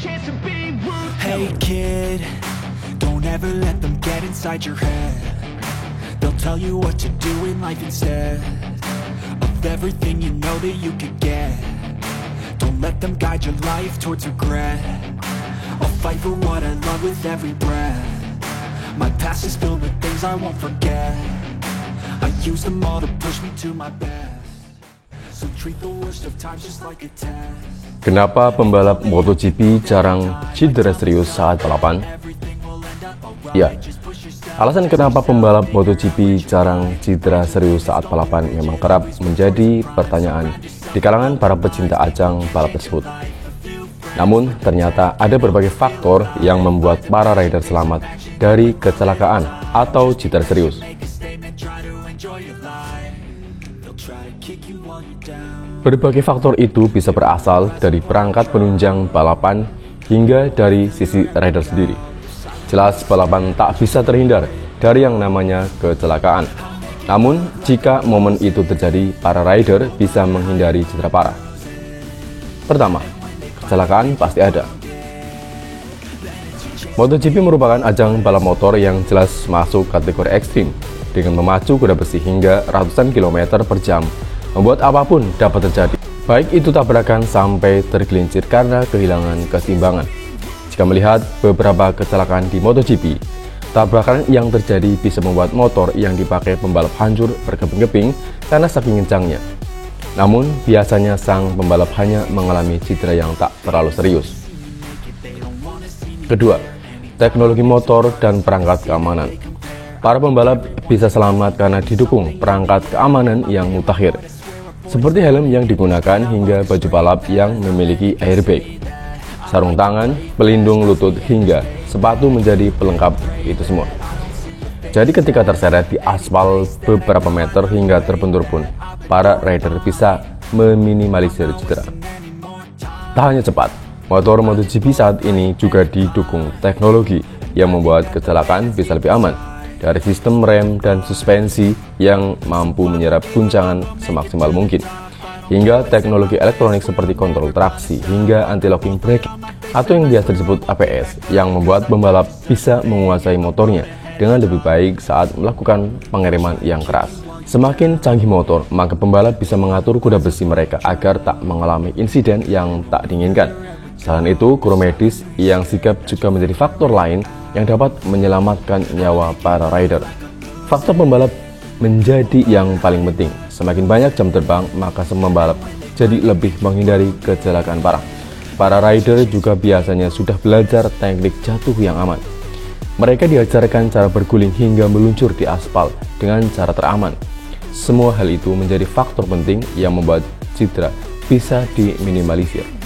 Hey kid, don't ever let them get inside your head. They'll tell you what to do in life instead of everything you know that you could get. Don't let them guide your life towards regret. I'll fight for what I love with every breath. My past is filled with things I won't forget. I use them all to push me to my best. So treat the worst of times just like a test. Kenapa pembalap MotoGP jarang cedera serius saat balapan? Ya, alasan kenapa pembalap MotoGP jarang cedera serius saat balapan memang kerap menjadi pertanyaan di kalangan para pecinta ajang balap tersebut. Namun, ternyata ada berbagai faktor yang membuat para rider selamat dari kecelakaan atau cedera serius. Berbagai faktor itu bisa berasal dari perangkat penunjang balapan hingga dari sisi rider sendiri. Jelas balapan tak bisa terhindar dari yang namanya kecelakaan. Namun, jika momen itu terjadi, para rider bisa menghindari cedera parah. Pertama, kecelakaan pasti ada. MotoGP merupakan ajang balap motor yang jelas masuk kategori ekstrim dengan memacu kuda besi hingga ratusan kilometer per jam, membuat apapun dapat terjadi, baik itu tabrakan sampai tergelincir karena kehilangan keseimbangan. Jika melihat beberapa kecelakaan di MotoGP, tabrakan yang terjadi bisa membuat motor yang dipakai pembalap hancur berkeping-keping karena saking kencangnya. Namun, biasanya sang pembalap hanya mengalami cedera yang tak terlalu serius. Kedua, teknologi motor dan perangkat keamanan. Para pembalap bisa selamat karena didukung perangkat keamanan yang mutakhir, seperti helm yang digunakan hingga baju balap yang memiliki airbag, sarung tangan, pelindung lutut hingga sepatu menjadi pelengkap itu semua. Jadi ketika terseret di aspal beberapa meter hingga terbentur pun, para rider bisa meminimalisir cedera. Tak hanya cepat, motor MotoGP saat ini juga didukung teknologi yang membuat kecelakaan bisa lebih aman, dari sistem rem dan suspensi yang mampu menyerap guncangan semaksimal mungkin, hingga teknologi elektronik seperti kontrol traksi hingga anti-locking braking atau yang biasa disebut ABS yang membuat pembalap bisa menguasai motornya dengan lebih baik saat melakukan pengereman yang keras. Semakin canggih motor, maka pembalap bisa mengatur kuda besi mereka agar tak mengalami insiden yang tak diinginkan. Selain itu, kru medis yang sigap juga menjadi faktor lain yang dapat menyelamatkan nyawa para rider. Faktor pembalap menjadi yang paling penting. Semakin banyak jam terbang, maka sang pembalap jadi lebih menghindari kecelakaan parah. Para rider juga biasanya sudah belajar teknik jatuh yang aman. Mereka diajarkan cara berguling hingga meluncur di aspal dengan cara teraman. Semua hal itu menjadi faktor penting yang membuat cedera bisa diminimalisir.